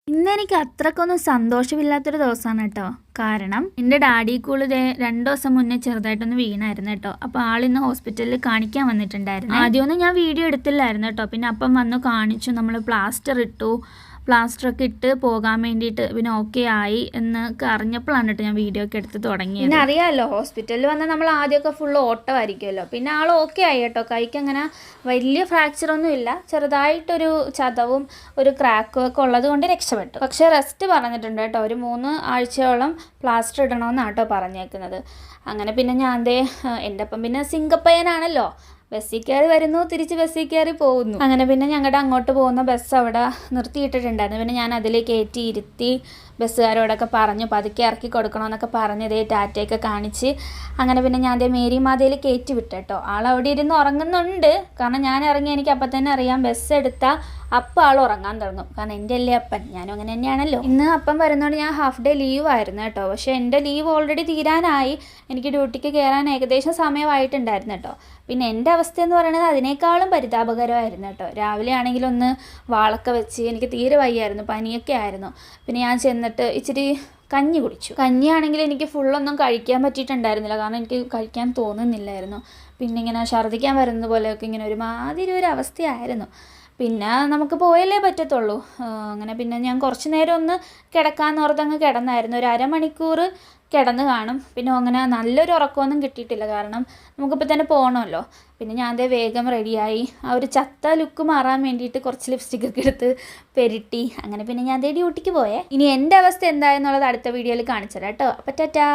ഇന്നെനിക്ക് അത്രക്കൊന്നും സന്തോഷമില്ലാത്തൊരു ദിവസമാണ് കേട്ടോ. കാരണം എൻ്റെ ഡാഡി കൂള് 2 ദിവസം മുന്നേ ചെറുതായിട്ടൊന്ന് വീണായിരുന്നു കേട്ടോ. അപ്പോൾ ആളിന്ന് ഹോസ്പിറ്റലിൽ കാണിക്കാൻ വന്നിട്ടുണ്ടായിരുന്നു. ആദ്യമൊന്നും ഞാൻ വീഡിയോ എടുത്തില്ലായിരുന്നു കേട്ടോ. പിന്നെ അപ്പം വന്നു കാണിച്ചു, നമ്മൾ പ്ലാസ്റ്ററൊക്കെ ഇട്ട് പോകാൻ വേണ്ടിയിട്ട് പിന്നെ ഓക്കെ ആയി എന്നൊക്കെ അറിഞ്ഞപ്പോഴാണ് കേട്ടോ ഞാൻ വീഡിയോ ഒക്കെ എടുത്ത് തുടങ്ങിയത്. പിന്നെ അറിയാമല്ലോ, ഹോസ്പിറ്റലിൽ വന്നാൽ നമ്മൾ ആദ്യമൊക്കെ ഫുള്ള് ഓട്ടമായിരിക്കുമല്ലോ. പിന്നെ ആൾ ഓക്കെ ആയി കേട്ടോ. കൈക്ക് അങ്ങനെ വലിയ ഫ്രാക്ചറൊന്നും ഇല്ല, ചെറുതായിട്ടൊരു ചതവും ഒരു ക്രാക്കും ഒക്കെ ഉള്ളത് കൊണ്ട് രക്ഷപ്പെട്ടു. പക്ഷേ റെസ്റ്റ് പറഞ്ഞിട്ടുണ്ട് കേട്ടോ. ഒരു 3 ആഴ്ചയോളം പ്ലാസ്റ്റർ ഇടണമെന്നാണ് കേട്ടോ പറഞ്ഞേക്കുന്നത്. അങ്ങനെ പിന്നെ ഞാൻ എൻ്റെ ഒപ്പം പിന്നെ സിംഗപ്പയ്യനാണല്ലോ, ബസ്സിൽ കയറി വരുന്നു, തിരിച്ച് ബസ്സിൽ കയറി പോകുന്നു. അങ്ങനെ പിന്നെ ഞങ്ങളുടെ അങ്ങോട്ട് പോകുന്ന ബസ് അവിടെ നിർത്തിയിട്ടിട്ടുണ്ടായിരുന്നു. പിന്നെ ഞാൻ അതിൽ കയറ്റി ഇരുത്തി ബസ്സുകാരോടൊക്കെ പറഞ്ഞു പതുക്കെ ഇറക്കി കൊടുക്കണമെന്നൊക്കെ പറഞ്ഞ് ടാറ്റയൊക്കെ കാണിച്ച് അങ്ങനെ പിന്നെ ഞാൻ മേരിമാതയിൽ കയറ്റി വിട്ടോ. ആളവിടെ ഇരുന്ന് ഉറങ്ങുന്നുണ്ട്. കാരണം ഞാൻ ഇറങ്ങി, എനിക്ക് അപ്പം തന്നെ അറിയാം ബസ് എടുത്താൽ അപ്പം ആൾ ഉറങ്ങാൻ തുടങ്ങും. കാരണം എൻ്റെ അല്ലേ അപ്പൻ, ഞാനും അങ്ങനെ തന്നെയാണല്ലോ. ഇന്ന് അപ്പം വരുന്നതുകൊണ്ട് ഞാൻ ഹാഫ് ഡേ ലീവ് ആയിരുന്നു കേട്ടോ. പക്ഷേ എൻ്റെ ലീവ് ഓൾറെഡി തീരാനായി, എനിക്ക് ഡ്യൂട്ടിക്ക് കയറാൻ ഏകദേശം സമയമായിട്ടുണ്ടായിരുന്നു കേട്ടോ. പിന്നെ എൻ്റെ അവസ്ഥ എന്ന് പറയുന്നത് അതിനേക്കാളും പരിതാപകരമായിരുന്നു കേട്ടോ. രാവിലെ ആണെങ്കിൽ ഒന്ന് വാളൊക്കെ വെച്ച് എനിക്ക് തീരെ വയ്യായിരുന്നു, പനിയൊക്കെ ആയിരുന്നു. പിന്നെ ഞാൻ ചെന്നിട്ട് ഇച്ചിരി കഞ്ഞി കുടിച്ചു. കഞ്ഞിയാണെങ്കിൽ എനിക്ക് ഫുള്ളൊന്നും കഴിക്കാൻ പറ്റിയിട്ടുണ്ടായിരുന്നില്ല, കാരണം എനിക്ക് കഴിക്കാൻ തോന്നുന്നില്ലായിരുന്നു. പിന്നെ ഇങ്ങനെ ഛർദ്ദിക്കാൻ വരുന്നത് പോലെയൊക്കെ ഇങ്ങനെ ഒരുമാതിരി ഒരു അവസ്ഥയായിരുന്നു. പിന്നെ നമുക്ക് പോയല്ലേ പറ്റത്തുള്ളൂ. അങ്ങനെ പിന്നെ ഞാൻ കുറച്ച് നേരം ഒന്ന് കിടക്കാമെന്നോർത്തങ്ങ് കിടന്നായിരുന്നു. ഒരു അരമണിക്കൂർ കിടന്ന് കാണും. പിന്നെ അങ്ങനെ നല്ലൊരു ഉറക്കമൊന്നും കിട്ടിയിട്ടില്ല, കാരണം നമുക്കിപ്പോൾ തന്നെ പോകണമല്ലോ. പിന്നെ ഞാൻ വേഗം റെഡിയായി, ആ ഒരു ചത്ത ലുക്ക് മാറാൻ വേണ്ടിയിട്ട് കുറച്ച് ലിപ്സ്റ്റിക്കൊക്കെ എടുത്ത് പെരട്ടി. അങ്ങനെ പിന്നെ ഞാൻ ഡ്യൂട്ടിക്ക് പോയേ. ഇനി എൻ്റെ അവസ്ഥ എന്തായെന്നുള്ളത് അടുത്ത വീഡിയോയിൽ കാണിച്ചു തരാം കേട്ടോ. അപ്പം ടാറ്റാ.